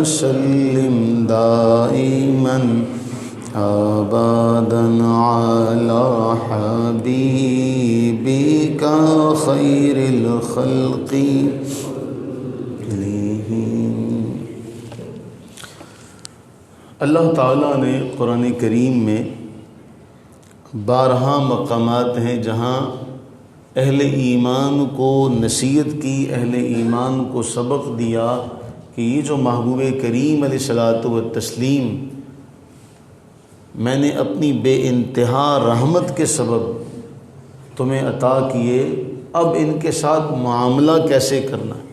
وسلم دائما أبدا على حبيبك خير الخلق. اللہ تعالیٰ نے قرآن کریم میں بارہا مقامات ہیں جہاں اہل ایمان کو نصیحت کی، اہل ایمان کو سبق دیا کہ یہ جو محبوب کریم علیہ الصلاۃ والتسلیم میں نے اپنی بے انتہا رحمت کے سبب تمہیں عطا کیے، اب ان کے ساتھ معاملہ کیسے کرنا ہے۔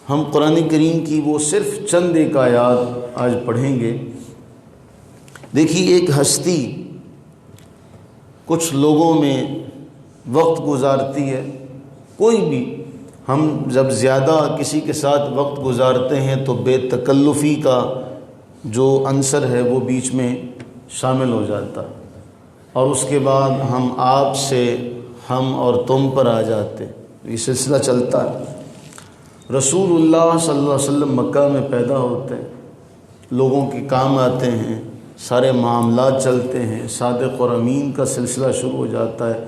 ہم قرآن کریم کی وہ صرف چند ایک آیات آج پڑھیں گے۔ دیکھیے، ایک ہستی کچھ لوگوں میں وقت گزارتی ہے، کوئی بھی ہم جب زیادہ کسی کے ساتھ وقت گزارتے ہیں تو بے تکلفی کا جو عنصر ہے وہ بیچ میں شامل ہو جاتا ہے، اور اس کے بعد ہم آپ سے ہم اور تم پر آ جاتے، یہ سلسلہ چلتا ہے۔ رسول اللہ صلی اللہ علیہ وسلم مکہ میں پیدا ہوتے ہیں، لوگوں کے کام آتے ہیں، سارے معاملات چلتے ہیں، صادق اور امین کا سلسلہ شروع ہو جاتا ہے،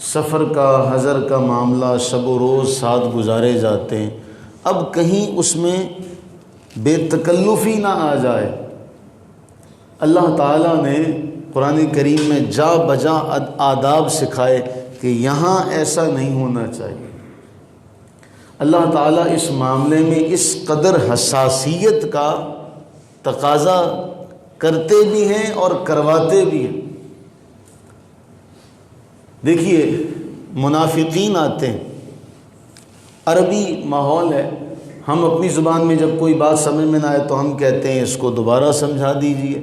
سفر کا حضر کا معاملہ شب و روز ساتھ گزارے جاتے ہیں۔ اب کہیں اس میں بے تکلفی نہ آ جائے، اللہ تعالیٰ نے قرآن کریم میں جا بجا آداب سکھائے کہ یہاں ایسا نہیں ہونا چاہیے۔ اللہ تعالیٰ اس معاملے میں اس قدر حساسیت کا تقاضا کرتے بھی ہیں اور کرواتے بھی ہیں۔ دیکھیے، منافقین آتے ہیں، عربی ماحول ہے، ہم اپنی زبان میں جب کوئی بات سمجھ میں نہ آئے تو ہم کہتے ہیں اس کو دوبارہ سمجھا دیجئے،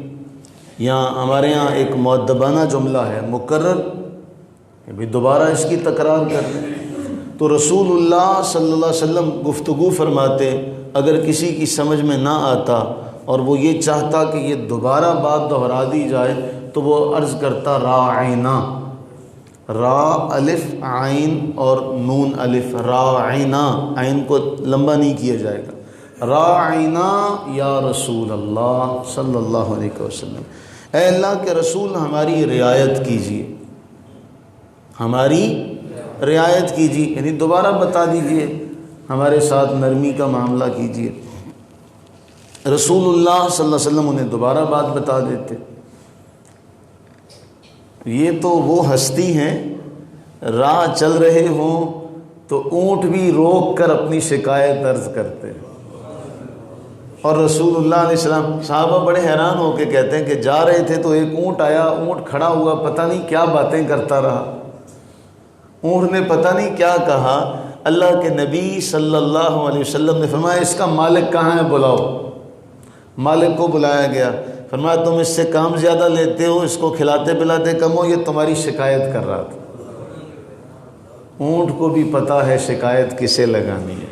یا ہمارے ہاں ایک مؤدبانہ جملہ ہے مکرر، کہ بھی دوبارہ اس کی تکرار کر لیں۔ تو رسول اللہ صلی اللہ علیہ وسلم گفتگو فرماتے، اگر کسی کی سمجھ میں نہ آتا اور وہ یہ چاہتا کہ یہ دوبارہ بات دہرا دی جائے تو وہ عرض کرتا راعینا، را الف عین اور نون الف، راعینا، عین کو لمبا نہیں کیا جائے گا، راعینا یا رسول اللہ صلی اللہ علیہ وسلم، اے اللہ کے رسول ہماری رعایت کیجیے، ہماری رعایت کیجیے، یعنی دوبارہ بتا دیجیے، ہمارے ساتھ نرمی کا معاملہ کیجیے۔ رسول اللہ صلی اللہ علیہ وسلم انہیں دوبارہ بات بتا دیتے۔ یہ تو وہ ہستی ہیں، راہ چل رہے ہوں تو اونٹ بھی روک کر اپنی شکایت عرض کرتے ہیں، اور رسول اللہ علیہ السلام، صحابہ بڑے حیران ہو کے کہتے ہیں کہ جا رہے تھے تو ایک اونٹ آیا، اونٹ کھڑا ہوا، پتہ نہیں کیا باتیں کرتا رہا، اونٹ نے پتہ نہیں کیا کہا، اللہ کے نبی صلی اللہ علیہ وسلم نے فرمایا اس کا مالک کہاں ہے، بلاؤ۔ مالک کو بلایا گیا، فرمایا تم اس سے کام زیادہ لیتے ہو، اس کو کھلاتے پلاتے کم ہو، یہ تمہاری شکایت کر رہا تھا۔ اونٹ کو بھی پتہ ہے شکایت کسے لگانی ہے،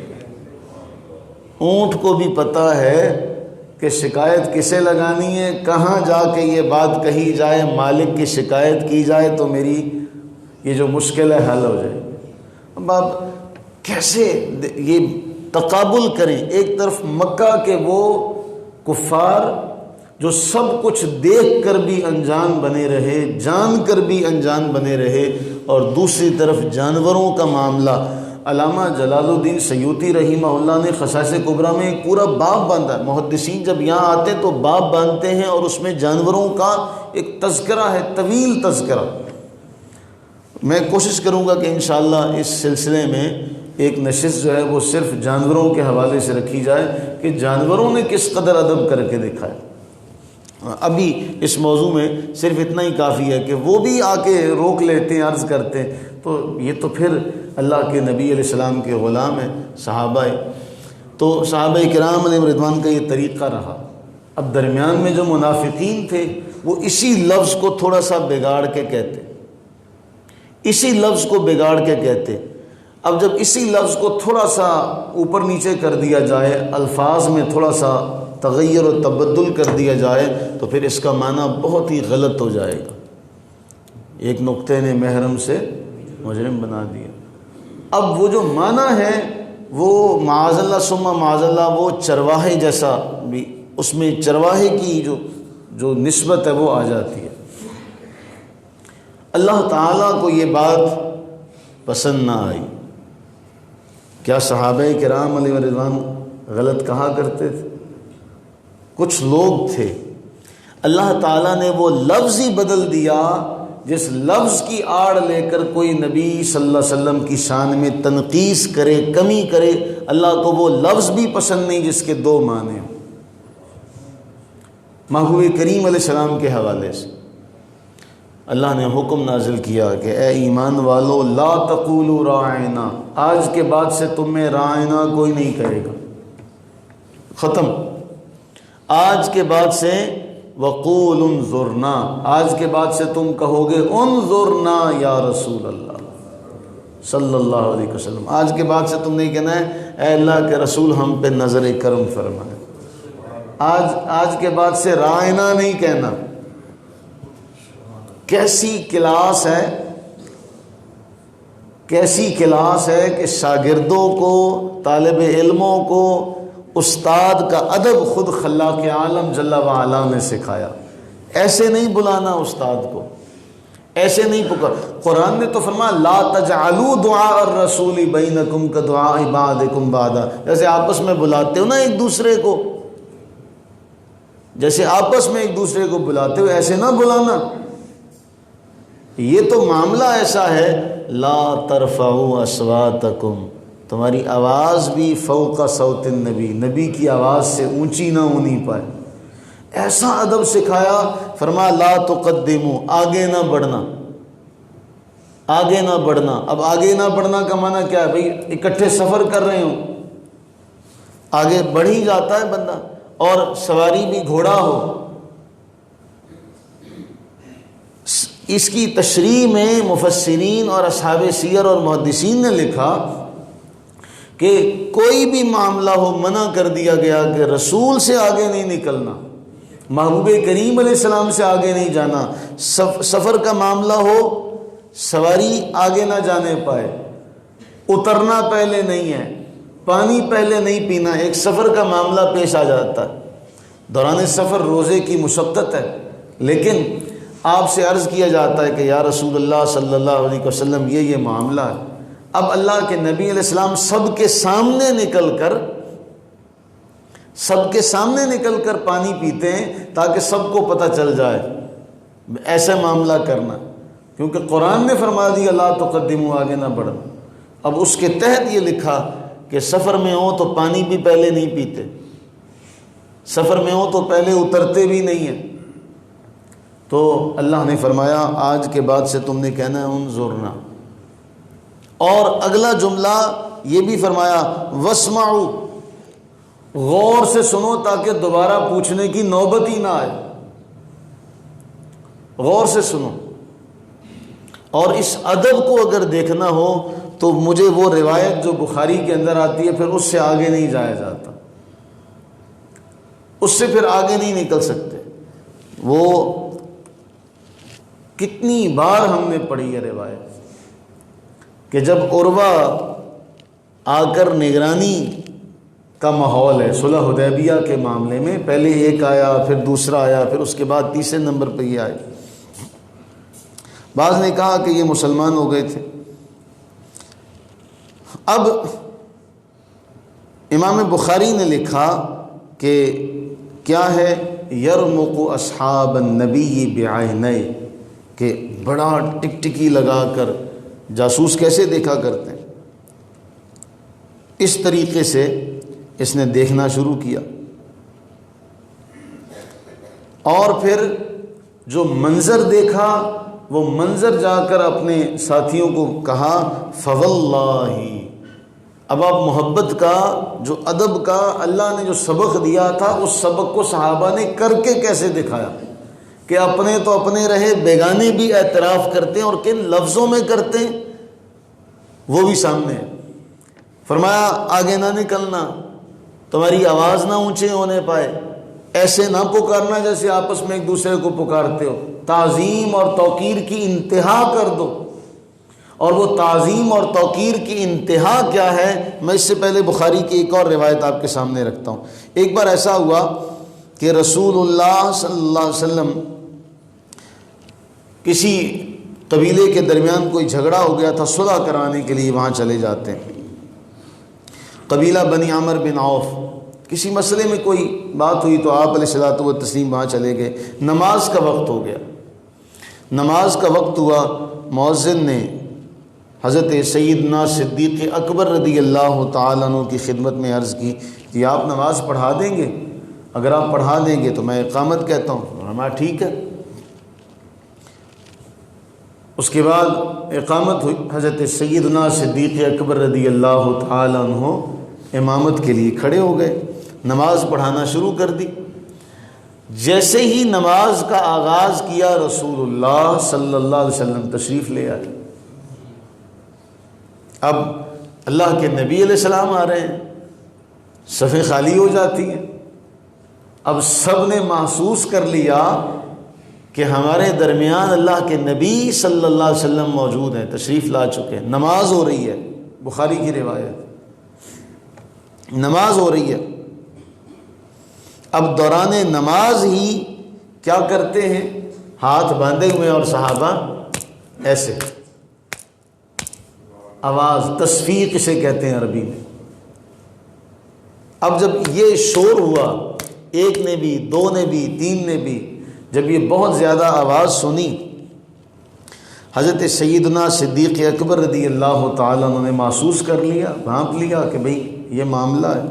اونٹ کو بھی پتہ ہے کہ شکایت کسے لگانی ہے، کہاں جا کے یہ بات کہی جائے، مالک کی شکایت کی جائے تو میری یہ جو مشکل ہے حل ہو جائے۔ اب آپ کیسے یہ تقابل کریں، ایک طرف مکہ کے وہ کفار جو سب کچھ دیکھ کر بھی انجان بنے رہے، جان کر بھی انجان بنے رہے، اور دوسری طرف جانوروں کا معاملہ۔ علامہ جلال الدین سیوطی رحمہ اللہ نے خصائص کبریٰ میں ایک پورا باب باندھا ہے، محدثین جب یہاں آتے تو باب باندھتے ہیں اور اس میں جانوروں کا ایک تذکرہ ہے، طویل تذکرہ۔ میں کوشش کروں گا کہ انشاءاللہ اس سلسلے میں ایک نشست جو ہے وہ صرف جانوروں کے حوالے سے رکھی جائے کہ جانوروں نے کس قدر ادب کر کے دکھایا۔ ابھی اس موضوع میں صرف اتنا ہی کافی ہے کہ وہ بھی آ کے روک لیتے ہیں، عرض کرتے ہیں، تو یہ تو پھر اللہ کے نبی علیہ السلام کے غلام ہیں، صحابہ ہیں، تو صحابہ کرام علیہ رضوان کا یہ طریقہ رہا۔ اب درمیان میں جو منافقین تھے وہ اسی لفظ کو تھوڑا سا بگاڑ کے کہتے، اسی لفظ کو بگاڑ کے کہتے۔ اب جب اسی لفظ کو تھوڑا سا اوپر نیچے کر دیا جائے، الفاظ میں تھوڑا سا تغیر و تبدل کر دیا جائے تو پھر اس کا معنی بہت ہی غلط ہو جائے گا۔ ایک نقطے نے محرم سے مجرم بنا دیا۔ اب وہ جو معنی ہے وہ معاذ اللہ ثم معاذ اللہ وہ چرواہے جیسا بھی، اس میں چرواہے کی جو نسبت ہے وہ آ جاتی ہے۔ اللہ تعالیٰ کو یہ بات پسند نہ آئی۔ کیا صحابہ کرام علیہ رضوان غلط کہا کرتے تھے؟ کچھ لوگ تھے، اللہ تعالیٰ نے وہ لفظ ہی بدل دیا جس لفظ کی آڑ لے کر کوئی نبی صلی اللہ علیہ وسلم کی شان میں تنقیص کرے، کمی کرے، اللہ کو وہ لفظ بھی پسند نہیں جس کے دو معنی ہوں۔ محبوب کریم علیہ السلام کے حوالے سے اللہ نے حکم نازل کیا کہ اے ایمان والو لا تقولوا راعنا، آج کے بعد سے تم میں راعنا کوئی نہیں کہے گا، ختم۔ آج کے بعد سے وقول انظرنا، آج کے بعد سے تم کہو گے انظرنا یا رسول اللہ صلی اللہ علیہ وسلم۔ آج کے بعد سے تم نہیں کہنا ہے اے اللہ کے رسول ہم پہ نظر کرم فرمائے۔ آج کے بعد سے رائنا نہیں کہنا۔ کیسی کلاس ہے، کیسی کلاس ہے کہ شاگردوں کو، طالب علموں کو استاد کا ادب خود خلاق عالم جل وعلا نے سکھایا۔ ایسے نہیں بلانا استاد کو، ایسے نہیں پکار۔ قرآن نے تو فرمایا لا تجعلوا دعاء الرسول بینکم کدعاء بعضکم بعضا، جیسے آپس میں بلاتے ہو نا ایک دوسرے کو، جیسے آپس میں ایک دوسرے کو بلاتے ہو ایسے نہ بلانا۔ یہ تو معاملہ ایسا ہے لا ترفعوا اصواتکم، تمہاری آواز بھی فوق صوت النبی، نبی کی آواز سے اونچی نہ ہونی پائے۔ ایسا ادب سکھایا، فرمایا لا تقدموا، آگے نہ بڑھنا، آگے نہ بڑھنا۔ اب آگے نہ بڑھنا کا معنی کیا ہے بھئی؟ اکٹھے سفر کر رہے ہوں، آگے بڑھ ہی جاتا ہے بندہ، اور سواری بھی گھوڑا ہو۔ اس کی تشریح میں مفسرین اور اصحاب سیر اور محدثین نے لکھا کہ کوئی بھی معاملہ ہو منع کر دیا گیا کہ رسول سے آگے نہیں نکلنا، محبوب کریم علیہ السلام سے آگے نہیں جانا۔ سفر کا معاملہ ہو، سواری آگے نہ جانے پائے، اترنا پہلے نہیں ہے، پانی پہلے نہیں پینا، ایک سفر کا معاملہ پیش آ جاتا ہے۔ دوران سفر روزے کی مشقت ہے، لیکن آپ سے عرض کیا جاتا ہے کہ یا رسول اللہ صلی اللہ علیہ وسلم یہ معاملہ ہے۔ اب اللہ کے نبی علیہ السلام سب کے سامنے نکل کر پانی پیتے ہیں تاکہ سب کو پتہ چل جائے ایسا معاملہ کرنا، کیونکہ قرآن نے فرما دیا لا تقدموا، آگے نہ بڑھنا۔ اب اس کے تحت یہ لکھا کہ سفر میں ہو تو پانی بھی پہلے نہیں پیتے، سفر میں ہو تو پہلے اترتے بھی نہیں ہیں۔ تو اللہ نے فرمایا آج کے بعد سے تم نے کہنا ہے انظرنا۔ اور اگلا جملہ یہ بھی فرمایا واسمعوا، غور سے سنو تاکہ دوبارہ پوچھنے کی نوبت ہی نہ آئے، غور سے سنو۔ اور اس ادب کو اگر دیکھنا ہو تو مجھے وہ روایت جو بخاری کے اندر آتی ہے پھر اس سے آگے نہیں جایا جاتا، اس سے پھر آگے نہیں نکل سکتے۔ وہ کتنی بار ہم نے پڑھی ہے روایت کہ جب عروہ آ کر نگرانی کا ماحول ہے صلح حدیبیہ کے معاملے میں، پہلے ایک آیا، پھر دوسرا آیا، پھر اس کے بعد تیسرے نمبر پہ یہ آئے۔ بعض نے کہا کہ یہ مسلمان ہو گئے تھے۔ اب امام بخاری نے لکھا کہ کیا ہے یرمق اصحاب النبی بعینی، کہ بڑا ٹکٹکی لگا کر جاسوس کیسے دیکھا کرتے ہیں، اس طریقے سے اس نے دیکھنا شروع کیا۔ اور پھر جو منظر دیکھا وہ منظر جا کر اپنے ساتھیوں کو کہا فواللہ، اب آپ محبت کا جو ادب کا اللہ نے جو سبق دیا تھا اس سبق کو صحابہ نے کر کے کیسے دکھایا کہ اپنے تو اپنے رہے، بیگانے بھی اعتراف کرتے ہیں، اور کن لفظوں میں کرتے ہیں وہ بھی سامنے ہے۔ فرمایا آگے نہ نکلنا، تمہاری آواز نہ اونچے ہونے پائے، ایسے نہ پکارنا جیسے آپس میں ایک دوسرے کو پکارتے ہو، تعظیم اور توقیر کی انتہا کر دو، اور وہ تعظیم اور توقیر کی انتہا کیا ہے، میں اس سے پہلے بخاری کی ایک اور روایت آپ کے سامنے رکھتا ہوں۔ ایک بار ایسا ہوا کہ رسول اللہ صلی اللہ علیہ وسلم کسی قبیلے کے درمیان کوئی جھگڑا ہو گیا تھا، صلح کرانے کے لیے وہاں چلے جاتے ہیں۔ قبیلہ بنی عامر بن عوف، کسی مسئلے میں کوئی بات ہوئی تو آپ علیہ الصلوۃ والتسلیم وہاں چلے گئے۔ نماز کا وقت ہو گیا، نماز کا وقت ہوا، مؤذن نے حضرت سیدنا صدیق اکبر رضی اللہ تعالیٰ عنہ کی خدمت میں عرض کی کہ آپ نماز پڑھا دیں گے؟ اگر آپ پڑھا دیں گے تو میں اقامت کہتا ہوں۔ ہمارا ٹھیک ہے۔ اس کے بعد اقامت ہوئی، حضرت سیدنا صدیق اکبر رضی اللہ تعالیٰ عنہ امامت کے لیے کھڑے ہو گئے، نماز پڑھانا شروع کر دی۔ جیسے ہی نماز کا آغاز کیا، رسول اللہ صلی اللہ علیہ وسلم تشریف لے آئے۔ اب اللہ کے نبی علیہ السلام آ رہے ہیں، صفیں خالی ہو جاتی ہیں۔ اب سب نے محسوس کر لیا کہ ہمارے درمیان اللہ کے نبی صلی اللہ علیہ وسلم موجود ہیں، تشریف لا چکے ہیں، نماز ہو رہی ہے۔ بخاری کی روایت، نماز ہو رہی ہے۔ اب دوران نماز ہی کیا کرتے ہیں؟ ہاتھ باندھے ہوئے اور صحابہ ایسے، آواز تصفیق اسے کہتے ہیں عربی میں۔ اب جب یہ شور ہوا، ایک نے بھی، دو نے بھی، تین نے بھی، جب یہ بہت زیادہ آواز سنی، حضرت سیدنا صدیق اکبر رضی اللہ تعالیٰ عنہ نے محسوس کر لیا، بھانپ لیا کہ بھئی یہ معاملہ ہے۔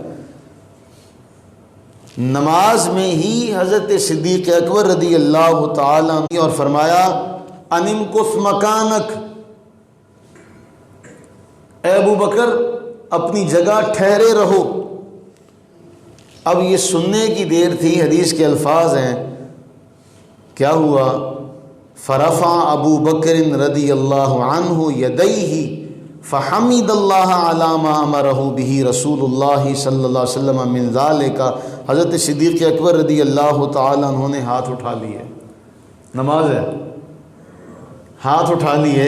نماز میں ہی حضرت صدیق اکبر رضی اللہ تعالیٰ عنہ اور فرمایا انم کف مکانک، اے ابو بکر اپنی جگہ ٹھہرے رہو۔ اب یہ سننے کی دیر تھی، حدیث کے الفاظ ہیں، کیا ہوا؟ فرفع ابو بکر رضی اللہ عنہ یدیہ فحمد اللہ علی ما امرہ بہ رسول اللہ صلی اللہ علیہ وسلم من ذالک۔ حضرت صدیق اکبر رضی اللہ تعالیٰ عنہ نے ہاتھ اٹھا لیے، نماز ہے، ہاتھ اٹھا لیے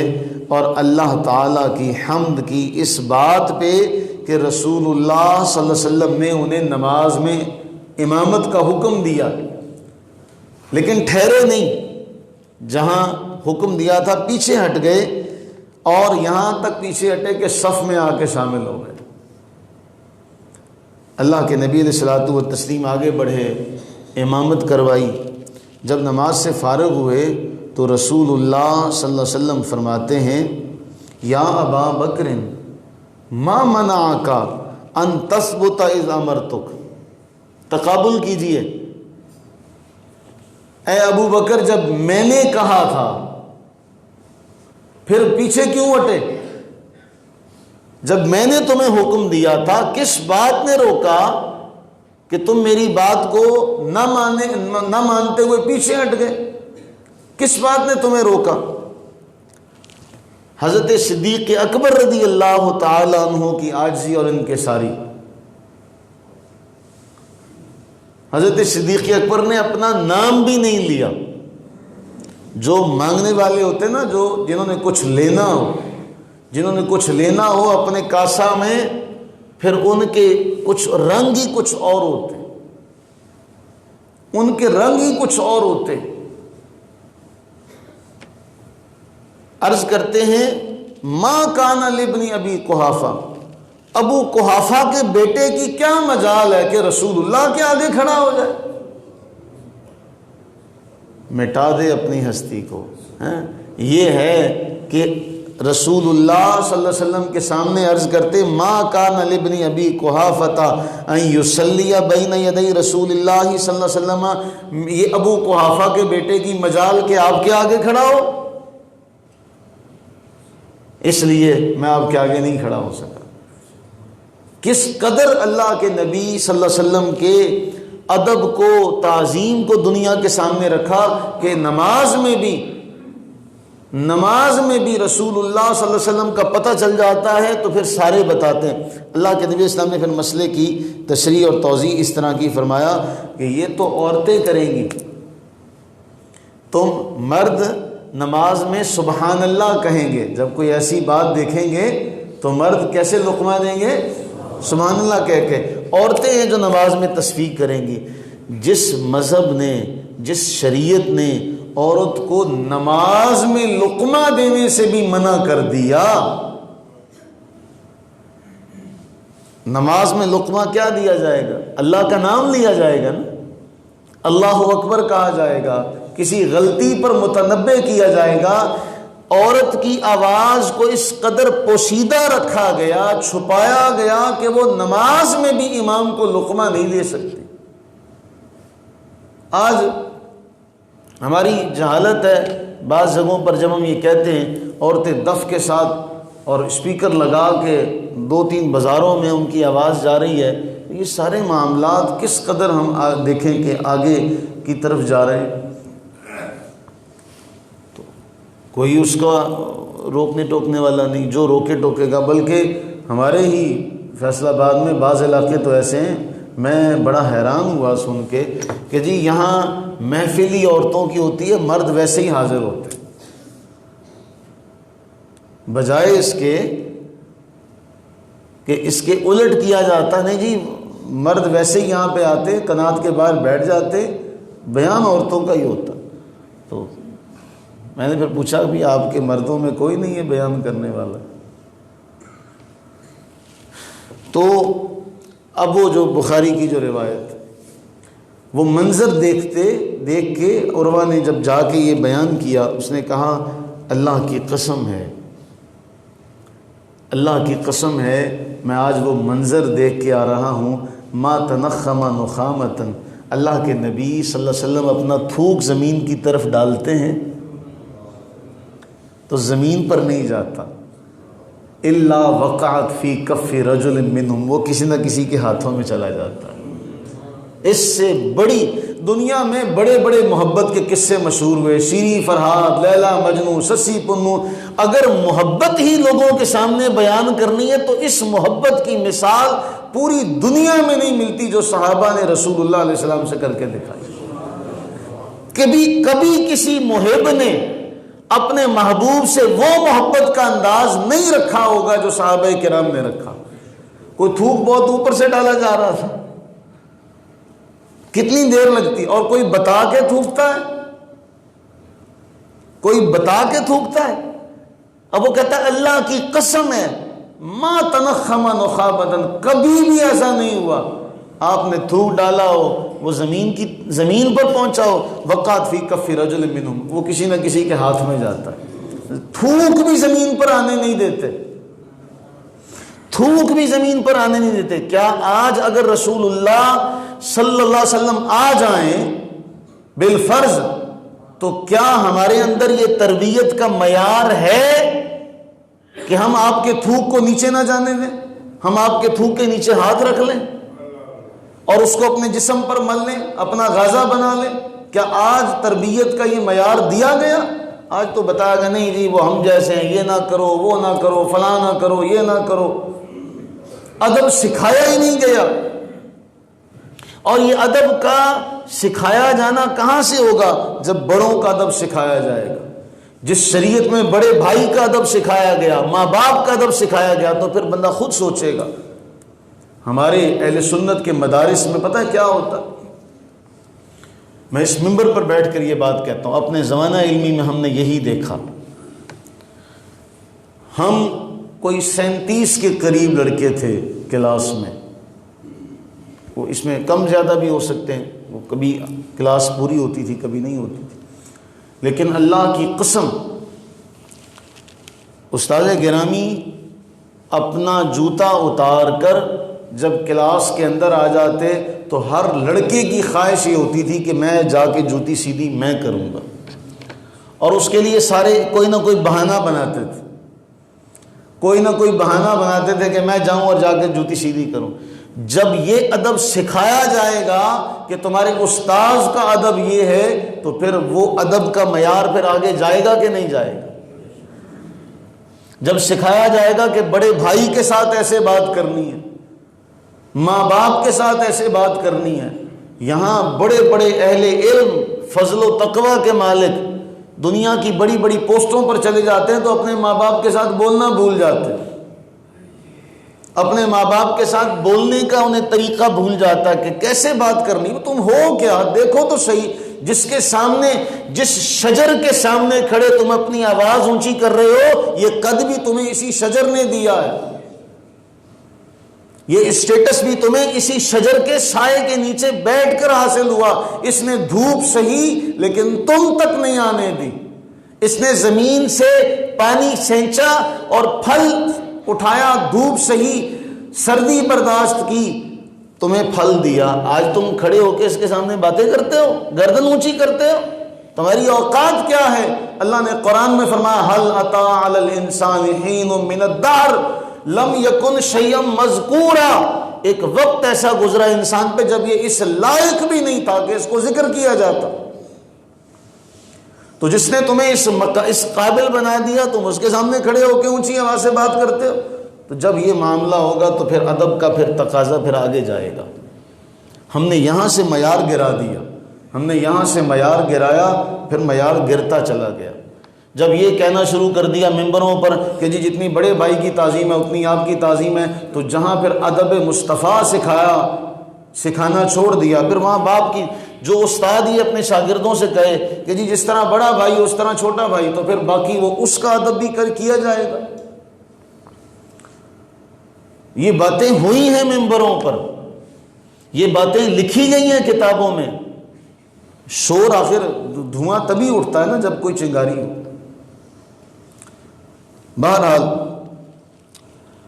اور اللہ تعالیٰ کی حمد کی اس بات پہ کہ رسول اللہ صلی اللہ علیہ وسلم نے انہیں نماز میں امامت کا حکم دیا، لیکن ٹھہرے نہیں، جہاں حکم دیا تھا پیچھے ہٹ گئے، اور یہاں تک پیچھے ہٹے کہ صف میں آ کے شامل ہو گئے۔ اللہ کے نبی علیہ الصلوۃ والتسلیم آگے بڑھے، امامت کروائی۔ جب نماز سے فارغ ہوئے تو رسول اللہ صلی اللہ علیہ وسلم فرماتے ہیں یا ابا بکر ما منعک ان تثبت اذ امرتک۔ تقابل کیجئے، اے ابو بکر جب میں نے کہا تھا پھر پیچھے کیوں ہٹے؟ جب میں نے تمہیں حکم دیا تھا کس بات نے روکا کہ تم میری بات کو نہ مانتے ہوئے پیچھے ہٹ گئے؟ کس بات نے تمہیں روکا؟ حضرت صدیق اکبر رضی اللہ تعالی عنہ کی عاجزی اور انکساری۔ حضرت صدیق اکبر نے اپنا نام بھی نہیں لیا۔ جو مانگنے والے ہوتے نا، جنہوں نے کچھ لینا ہو اپنے کاسا میں، پھر ان کے کچھ رنگ ہی کچھ اور ہوتے، ان کے رنگ ہی کچھ اور ہوتے۔ عرض کرتے ہیں ما کان لابن ابی قحافہ، ابو قحافہ کے بیٹے کی کیا مجال ہے کہ رسول اللہ کے آگے کھڑا ہو جائے؟ مٹا دے اپنی ہستی کو۔ یہ ہے کہ رسول اللہ صلی اللہ علیہ وسلم کے سامنے عرض کرتے ما کان لابن ابی قحافہ ان یصلی بین یدی رسول اللہ صلی اللہ علیہ وسلم، یہ ابو قحافہ کے بیٹے کی مجال کہ آپ کے آگے کھڑا ہو، اس لیے میں آپ کے آگے نہیں کھڑا ہو سکا۔ کس قدر اللہ کے نبی صلی اللہ علیہ وسلم کے ادب کو، تعظیم کو دنیا کے سامنے رکھا کہ نماز میں بھی رسول اللہ صلی اللہ علیہ وسلم کا پتہ چل جاتا ہے تو پھر سارے بتاتے ہیں۔ اللہ کے نبی اسلام نے پھر مسئلے کی تشریح اور توضیح اس طرح کی فرمایا کہ یہ تو عورتیں کریں گی، تم مرد نماز میں سبحان اللہ کہیں گے، جب کوئی ایسی بات دیکھیں گے تو مرد کیسے لقمہ دیں گے؟ سبحان اللہ کہہ کے۔ عورتیں ہیں جو نماز میں تسبیح کریں گی۔ جس مذہب نے، جس شریعت نے عورت کو نماز میں لقمہ دینے سے بھی منع کر دیا، نماز میں لقمہ کیا دیا جائے گا؟ اللہ کا نام لیا جائے گا نا، اللہ اکبر کہا جائے گا، کسی غلطی پر متنبہ کیا جائے گا۔ عورت کی آواز کو اس قدر پوشیدہ رکھا گیا، چھپایا گیا کہ وہ نماز میں بھی امام کو لقمہ نہیں دے سکتی۔ آج ہماری جہالت ہے، بعض جگہوں پر جب ہم یہ کہتے ہیں عورتیں دف کے ساتھ اور اسپیکر لگا کے 2-3 بازاروں میں ان کی آواز جا رہی ہے، یہ سارے معاملات کس قدر ہم دیکھیں کہ آگے کی طرف جا رہے ہیں۔ تو کوئی اس کا روکنے ٹوکنے والا نہیں، جو روکے ٹوکے گا۔ بلکہ ہمارے ہی فیصل آباد میں بعض علاقے تو ایسے ہیں، میں بڑا حیران ہوا سن کے کہ جی یہاں محفلی عورتوں کی ہوتی ہے، مرد ویسے ہی حاضر ہوتے ہیں، بجائے اس کے کہ اس کے الٹ کیا جاتا نہیں جی، مرد ویسے ہی یہاں پہ آتے، قنات کے باہر بیٹھ جاتے، بیان عورتوں کا ہی ہوتا۔ تو میں نے پھر پوچھا کہ آپ کے مردوں میں کوئی نہیں ہے بیان کرنے والا؟ تو اب وہ جو بخاری کی جو روایت، وہ منظر دیکھ کے عروہ نے جب جا کے یہ بیان کیا، اس نے کہا اللہ کی قسم ہے، اللہ کی قسم ہے، میں آج وہ منظر دیکھ کے آ رہا ہوں، ما تنخم نخامتن، اللہ کے نبی صلی اللہ علیہ وسلم اپنا تھوک زمین کی طرف ڈالتے ہیں تو زمین پر نہیں جاتا، الا وقعت فی کف رجل منہم، وہ کسی نہ کسی کے ہاتھوں میں چلا جاتا ہے۔ اس سے بڑی دنیا میں بڑے بڑے محبت کے قصے مشہور ہوئے، شیریں فرہاد، لیلا مجنوں، سسی پنوں۔ اگر محبت ہی لوگوں کے سامنے بیان کرنی ہے تو اس محبت کی مثال پوری دنیا میں نہیں ملتی جو صحابہ نے رسول اللہ علیہ السلام سے کر کے دکھائی۔ کبھی کسی محب نے اپنے محبوب سے وہ محبت کا انداز نہیں رکھا ہوگا جو صحابہ کرام نے رکھا۔ کوئی تھوک بہت اوپر سے ڈالا جا رہا تھا، کتنی دیر لگتی، اور کوئی بتا کے تھوکتا ہے، کوئی بتا کے تھوکتا ہے۔ اب وہ کہتا ہے اللہ کی قسم ہے، ما تنخم نخامتن، کبھی بھی ایسا نہیں ہوا آپ نے تھوک ڈالا ہو وہ زمین پر پہنچا ہو، وقعت فی کف رجل منہم، وہ کسی نہ کسی کے ہاتھ میں جاتا ہے۔ تھوک بھی زمین پر آنے نہیں دیتے، تھوک بھی زمین پر آنے نہیں دیتے۔ کیا آج اگر رسول اللہ صلی اللہ علیہ وسلم آ جائیں بالفرض، تو کیا ہمارے اندر یہ تربیت کا معیار ہے کہ ہم آپ کے تھوک کو نیچے نہ جانے دیں، ہم آپ کے تھوک کے نیچے ہاتھ رکھ لیں اور اس کو اپنے جسم پر مل لیں، اپنا غازہ بنا لیں؟ کیا آج تربیت کا یہ معیار دیا گیا؟ آج تو بتایا گیا نہیں جی وہ ہم جیسے ہیں، یہ نہ کرو، وہ نہ کرو، فلاں نہ کرو، یہ نہ کرو۔ ادب سکھایا ہی نہیں گیا، اور یہ ادب کا سکھایا جانا کہاں سے ہوگا؟ جب بڑوں کا ادب سکھایا جائے گا۔ جس شریعت میں بڑے بھائی کا ادب سکھایا گیا، ماں باپ کا ادب سکھایا گیا، تو پھر بندہ خود سوچے گا۔ ہمارے اہل سنت کے مدارس میں پتہ ہے کیا ہوتا؟ میں اس منبر پر بیٹھ کر یہ بات کہتا ہوں، اپنے زمانہ علمی میں ہم نے یہی دیکھا، ہم کوئی 37 کے قریب لڑکے تھے کلاس میں، وہ اس میں کم زیادہ بھی ہو سکتے ہیں، وہ کبھی کلاس پوری ہوتی تھی کبھی نہیں ہوتی تھی، لیکن اللہ کی قسم استاد گرامی اپنا جوتا اتار کر جب کلاس کے اندر آ جاتے تو ہر لڑکے کی خواہش یہ ہوتی تھی کہ میں جا کے جوتی سیدھی میں کروں گا، اور اس کے لیے سارے کوئی نہ کوئی بہانہ بناتے تھے، کوئی نہ کوئی بہانہ بناتے تھے کہ میں جاؤں اور جا کے جوتی سیدھی کروں۔ جب یہ ادب سکھایا جائے گا کہ تمہارے استاذ کا ادب یہ ہے، تو پھر وہ ادب کا معیار پھر آگے جائے گا کہ نہیں جائے گا؟ جب سکھایا جائے گا کہ بڑے بھائی کے ساتھ ایسے بات کرنی ہے، ماں باپ کے ساتھ ایسے بات کرنی ہے، یہاں بڑے بڑے اہل علم، فضل و تقوی کے مالک، دنیا کی بڑی بڑی پوسٹوں پر چلے جاتے ہیں تو اپنے ماں باپ کے ساتھ بولنا بھول جاتے ہیں، اپنے ماں باپ کے ساتھ بولنے کا انہیں طریقہ بھول جاتا ہے کہ کیسے بات کرنی. تم ہو کیا؟ دیکھو تو صحیح، جس کے سامنے، جس شجر کے سامنے کھڑے تم اپنی آواز اونچی کر رہے ہو، یہ قد بھی تمہیں اسی شجر نے دیا ہے، یہ اسٹیٹس بھی تمہیں اسی شجر کے سائے کے نیچے بیٹھ کر حاصل ہوا. اس نے دھوپ سہی لیکن تم تک نہیں آنے دی، اس نے زمین سے پانی سینچا اور پھل اٹھایا، دھوپ سہی، سردی برداشت کی، تمہیں پھل دیا. آج تم کھڑے ہو کے اس کے سامنے باتیں کرتے ہو، گردن اونچی کرتے ہو، تمہاری اوقات کیا ہے؟ اللہ نے قرآن میں فرمایا هل اتى على الانسان حين من الدهر لم يكن شيئا مذکورا. ایک وقت ایسا گزرا انسان پہ جب یہ اس لائق بھی نہیں تھا کہ اس کو ذکر کیا جاتا. تو جس نے تمہیں اس قابل بنا دیا، تم اس کے سامنے کھڑے ہو کے اونچی آواز سے بات کرتے ہو. تو جب یہ معاملہ ہوگا تو پھر ادب کا پھر تقاضا پھر آگے جائے گا. ہم نے یہاں سے معیار گرا دیا، ہم نے یہاں سے معیار گرایا، پھر معیار گرتا چلا گیا. جب یہ کہنا شروع کر دیا ممبروں پر کہ جی جتنی بڑے بھائی کی تعظیم ہے اتنی آپ کی تعظیم ہے، تو جہاں پھر ادب مصطفیٰ سکھانا چھوڑ دیا، پھر وہاں باپ کی جو استاد ہی اپنے شاگردوں سے کہے کہ جی جس طرح بڑا بھائی اس طرح چھوٹا بھائی، تو پھر باقی وہ اس کا ادب بھی کیا جائے گا. یہ باتیں ہوئی ہیں ممبروں پر، یہ باتیں لکھی گئی ہیں کتابوں میں. شور آخر دھواں تبھی اٹھتا ہے نا جب کوئی چنگاری ہو. بہرحال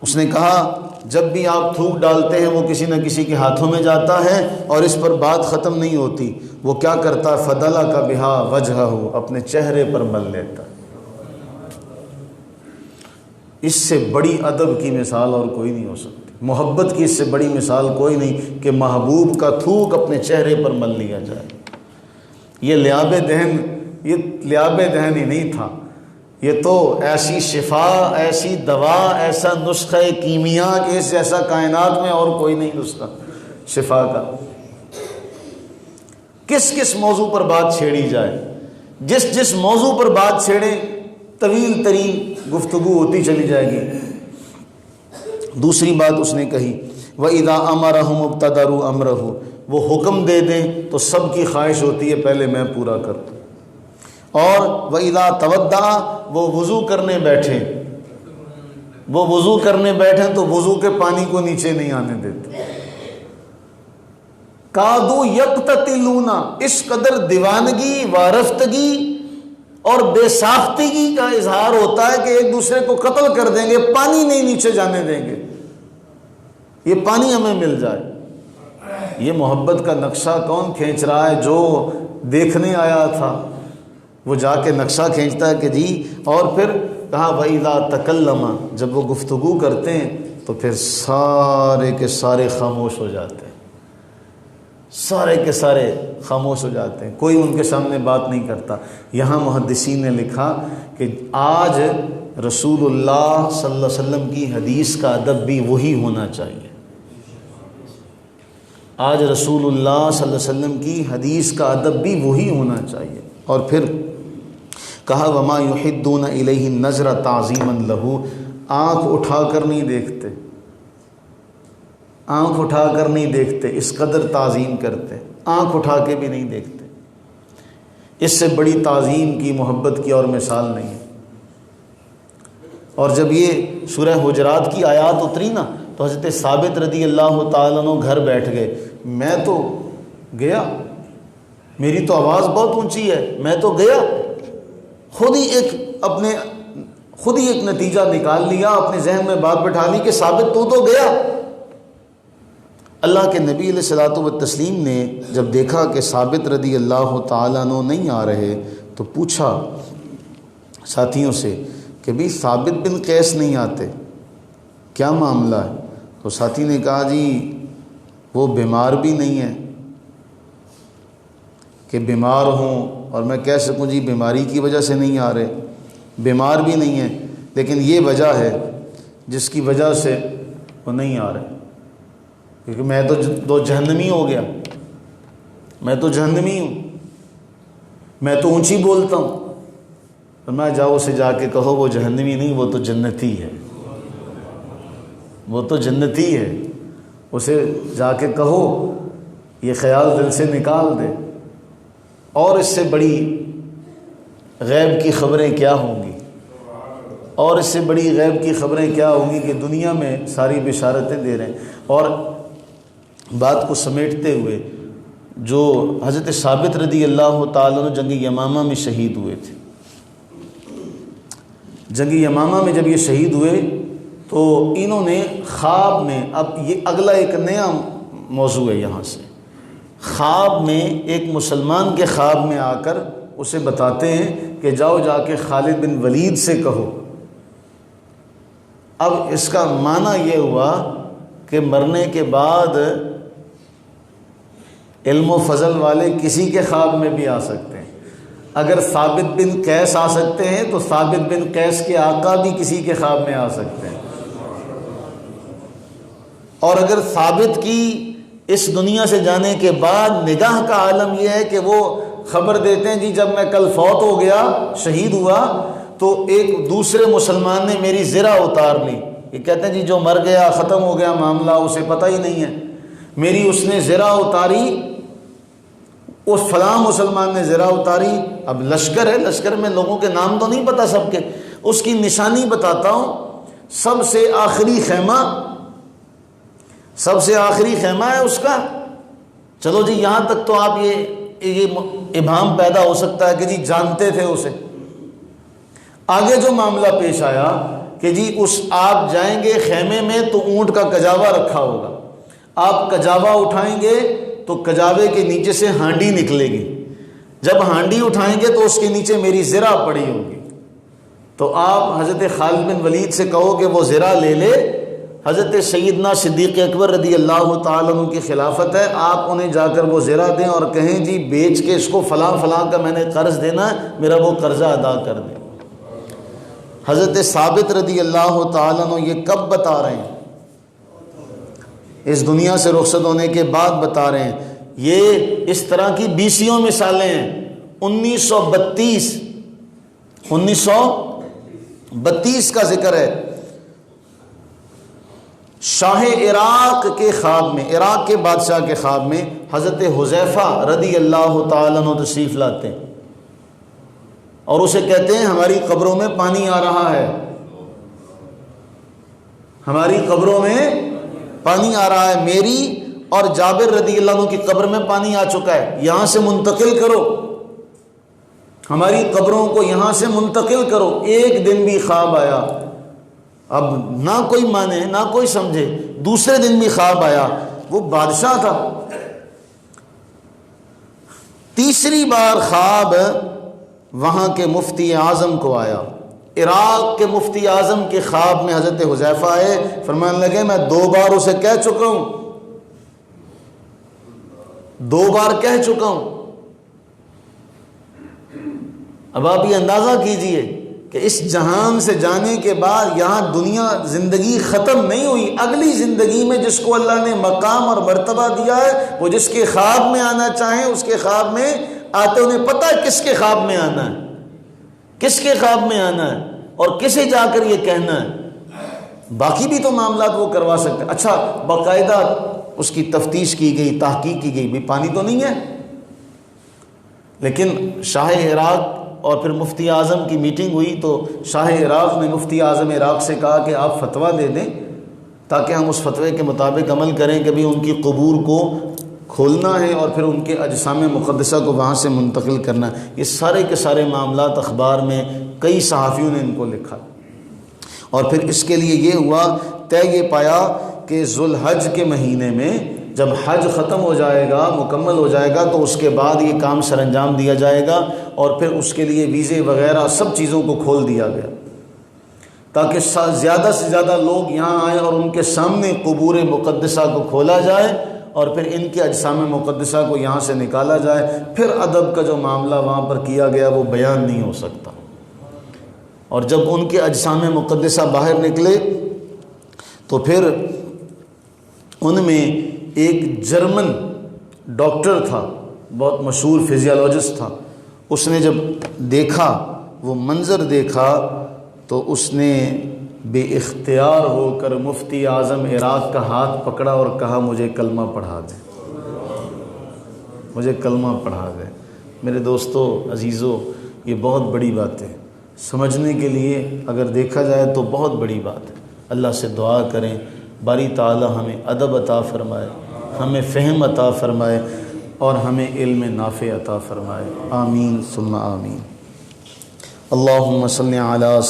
اس نے کہا جب بھی آپ تھوک ڈالتے ہیں وہ کسی نہ کسی کے ہاتھوں میں جاتا ہے اور اس پر بات ختم نہیں ہوتی. وہ کیا کرتا؟ فدلا کا بہا وجہ ہو، اپنے چہرے پر مل لیتا. اس سے بڑی ادب کی مثال اور کوئی نہیں ہو سکتی، محبت کی اس سے بڑی مثال کوئی نہیں کہ محبوب کا تھوک اپنے چہرے پر مل لیا جائے. یہ لیاب دہن ہی نہیں تھا، یہ تو ایسی شفا، ایسی دوا، ایسا نسخہ کیمیا کہ اس جیسا کائنات میں اور کوئی نہیں نسخہ شفا کا. کس موضوع پر بات چھیڑی جائے، جس موضوع پر بات چھیڑیں طویل ترین گفتگو ہوتی چلی جائے گی. دوسری بات اس نے کہی وَإِذَا أَمَرَهُمْ ابْتَدَرُوا أَمْرَهُ، وہ حکم دے دیں تو سب کی خواہش ہوتی ہے پہلے میں پورا کر دوں. اور وَإِذَا تَوَضَّأَ، وہ وضو کرنے بیٹھیں تو وضو کے پانی کو نیچے نہیں آنے دیتے. کادو یقتتلون، اس قدر دیوانگی، وارفتگی اور بے ساختگی کا اظہار ہوتا ہے کہ ایک دوسرے کو قتل کر دیں گے، پانی نہیں نیچے جانے دیں گے، یہ پانی ہمیں مل جائے. یہ محبت کا نقشہ کون کھینچ رہا ہے؟ جو دیکھنے آیا تھا وہ جا کے نقشہ کھینچتا ہے کہ جی. اور پھر کہا وَإِذَا تَكَلَّمَ، جب وہ گفتگو کرتے ہیں تو پھر سارے کے سارے خاموش ہو جاتے ہیں، سارے کے سارے خاموش ہو جاتے ہیں، کوئی ان کے سامنے بات نہیں کرتا. یہاں محدثین نے لکھا کہ آج رسول اللہ صلی اللہ علیہ وسلم کی حدیث کا ادب بھی وہی ہونا چاہیے. آج رسول اللہ صلی اللہ علیہ وسلم کی حدیث کا ادب بھی وہی ہونا چاہیے. اور پھر کہا وما یحدون الیہ النظر تعظیما لہ، آنکھ اٹھا کر نہیں دیکھتے، آنکھ اٹھا کر نہیں دیکھتے، اس قدر تعظیم کرتے، آنکھ اٹھا کے بھی نہیں دیکھتے. اس سے بڑی تعظیم کی، محبت کی اور مثال نہیں ہے. اور جب یہ سورہ حجرات کی آیات اتری نا تو حضرت ثابت رضی اللہ تعالیٰ عنہ گھر بیٹھ گئے. میں تو گیا، میری تو آواز بہت اونچی ہے، میں تو گیا. خود ہی ایک نتیجہ نکال لیا، اپنے ذہن میں بات بٹھا لی کہ ثابت تو گیا. اللہ کے نبی علیہ الصلوۃ والتسلیم نے جب دیکھا کہ ثابت رضی اللہ تعالیٰ عنہ نہیں آ رہے تو پوچھا ساتھیوں سے کہ بھی ثابت بن قیس نہیں آتے، کیا معاملہ ہے؟ تو ساتھی نے کہا جی وہ بیمار بھی نہیں ہے کہ بیمار ہوں اور میں کہہ سکوں جی بیماری کی وجہ سے نہیں آ رہے، بیمار بھی نہیں ہے لیکن یہ وجہ ہے جس کی وجہ سے وہ نہیں آ رہے، کیونکہ میں تو جہنمی ہو گیا، میں تو جہنمی ہوں، میں تو اونچی بولتا ہوں، فرمایا جاؤ اسے جا کے کہو وہ جہنمی نہیں، وہ تو جنتی ہے، وہ تو جنتی ہے، اسے جا کے کہو یہ خیال دل سے نکال دے۔ اور اس سے بڑی غیب کی خبریں کیا ہوں گی، اور اس سے بڑی غیب کی خبریں کیا ہوں گی کہ دنیا میں ساری بشارتیں دے رہے ہیں۔ اور بات کو سمیٹتے ہوئے، جو حضرت ثابت رضی اللہ تعالیٰ عنہ جنگ یمامہ میں شہید ہوئے تھے، جنگ یمامہ میں جب یہ شہید ہوئے تو انہوں نے خواب میں، اب یہ اگلا ایک نیا موضوع ہے یہاں سے، خواب میں ایک مسلمان کے خواب میں آ کر اسے بتاتے ہیں کہ جاؤ جا کے خالد بن ولید سے کہو۔ اب اس کا معنی یہ ہوا کہ مرنے کے بعد علم و فضل والے کسی کے خواب میں بھی آ سکتے ہیں۔ اگر ثابت بن قیس آ سکتے ہیں تو ثابت بن قیس کے آقا بھی کسی کے خواب میں آ سکتے ہیں۔ اور اگر ثابت کی اس دنیا سے جانے کے بعد نگاہ کا عالم یہ ہے کہ وہ خبر دیتے ہیں جی جب میں کل فوت ہو گیا، شہید ہوا، تو ایک دوسرے مسلمان نے میری زرہ اتار لی۔ یہ کہتے ہیں جی جو مر گیا ختم ہو گیا معاملہ، اسے پتہ ہی نہیں ہے، میری اس نے زرہ اتاری، اس فلاں مسلمان نے زرہ اتاری۔ اب لشکر ہے، لشکر میں لوگوں کے نام تو نہیں پتہ سب کے، اس کی نشانی بتاتا ہوں، سب سے آخری خیمہ، سب سے آخری خیمہ ہے اس کا۔ چلو جی یہاں تک تو آپ یہ ابہام پیدا ہو سکتا ہے کہ جی جانتے تھے اسے۔ آگے جو معاملہ پیش آیا کہ جی آپ جائیں گے خیمے میں تو اونٹ کا کجاوا رکھا ہوگا، آپ کجاوا اٹھائیں گے تو کجاوے کے نیچے سے ہانڈی نکلے گی، جب ہانڈی اٹھائیں گے تو اس کے نیچے میری زرہ پڑی ہوگی، تو آپ حضرت خالد بن ولید سے کہو کہ وہ زرہ لے لے۔ حضرت سیدنا صدیق اکبر رضی اللہ تعالیٰ عنہ کی خلافت ہے، آپ انہیں جا کر وہ زرہ دیں اور کہیں جی بیچ کے اس کو فلاں فلاں کا میں نے قرض دینا ہے، میرا وہ قرضہ ادا کر دیں۔ حضرت ثابت رضی اللہ تعالیٰ عنہ یہ کب بتا رہے ہیں؟ اس دنیا سے رخصت ہونے کے بعد بتا رہے ہیں۔ یہ اس طرح کی 20 مثالیں ہیں۔ 1932 کا ذکر ہے، شاہ عراق کے خواب میں، عراق کے بادشاہ کے خواب میں حضرت حذیفہ رضی اللہ تعالیٰ عنہ تشریف لاتے ہیں اور اسے کہتے ہیں ہماری قبروں میں پانی آ رہا ہے، ہماری قبروں میں پانی آ رہا ہے، میری اور جابر رضی اللہ عنہ کی قبر میں پانی آ چکا ہے، یہاں سے منتقل کرو، ہماری قبروں کو یہاں سے منتقل کرو۔ ایک دن بھی خواب آیا، اب نہ کوئی مانے نہ کوئی سمجھے، دوسرے دن بھی خواب آیا، وہ بادشاہ تھا۔ تیسری بار خواب وہاں کے مفتی اعظم کو آیا، عراق کے مفتی اعظم کے خواب میں حضرت حذیفہ آئے، فرمانے لگے میں 2 بار اسے کہہ چکا ہوں، 2 بار کہہ چکا ہوں۔ اب آپ یہ اندازہ کیجئے کہ اس جہان سے جانے کے بعد یہاں دنیا زندگی ختم نہیں ہوئی، اگلی زندگی میں جس کو اللہ نے مقام اور مرتبہ دیا ہے، وہ جس کے خواب میں آنا چاہیں اس کے خواب میں آتے، انہیں پتہ ہے کس کے خواب میں آنا ہے، کس کے خواب میں آنا ہے اور کسے جا کر یہ کہنا ہے۔ باقی بھی تو معاملات وہ کروا سکتے ہیں۔ اچھا باقاعدہ اس کی تفتیش کی گئی، تحقیق کی گئی، بھی پانی تو نہیں ہے، لیکن شاہ عراق اور پھر مفتی اعظم کی میٹنگ ہوئی تو شاہ عراق نے مفتی اعظم عراق سے کہا کہ آپ فتویٰ دے دیں تاکہ ہم اس فتوے کے مطابق عمل کریں کہ بھی ان کی قبور کو کھولنا ہے اور پھر ان کے اجسام مقدسہ کو وہاں سے منتقل کرنا ہے۔ یہ سارے کے سارے معاملات اخبار میں کئی صحافیوں نے ان کو لکھا، اور پھر اس کے لیے یہ ہوا، طے یہ پایا کہ ذوالحج کے مہینے میں جب حج ختم ہو جائے گا، مکمل ہو جائے گا، تو اس کے بعد یہ کام سر انجام دیا جائے گا، اور پھر اس کے لیے ویزے وغیرہ سب چیزوں کو کھول دیا گیا تاکہ زیادہ سے زیادہ لوگ یہاں آئیں اور ان کے سامنے قبور مقدسہ کو کھولا جائے اور پھر ان کے اجسام مقدسہ کو یہاں سے نکالا جائے۔ پھر ادب کا جو معاملہ وہاں پر کیا گیا وہ بیان نہیں ہو سکتا۔ اور جب ان کے اجسام مقدسہ باہر نکلے تو پھر ان میں ایک جرمن ڈاکٹر تھا، بہت مشہور فزیالوجسٹ تھا، اس نے جب دیکھا وہ منظر دیکھا تو اس نے بے اختیار ہو کر مفتی اعظم عراق کا ہاتھ پکڑا اور کہا مجھے کلمہ پڑھا دے، مجھے کلمہ پڑھا دے۔ میرے دوستو عزیزو، یہ بہت بڑی بات ہے، سمجھنے کے لیے اگر دیکھا جائے تو بہت بڑی بات ہے۔ اللہ سے دعا کریں باری تعالی ہمیں ادب عطا فرمائے، ہمیں فہم عطا فرمائے اور ہمیں علم نافع عطا فرمائے۔ آمین ثم آمین۔ اللہم صلی علی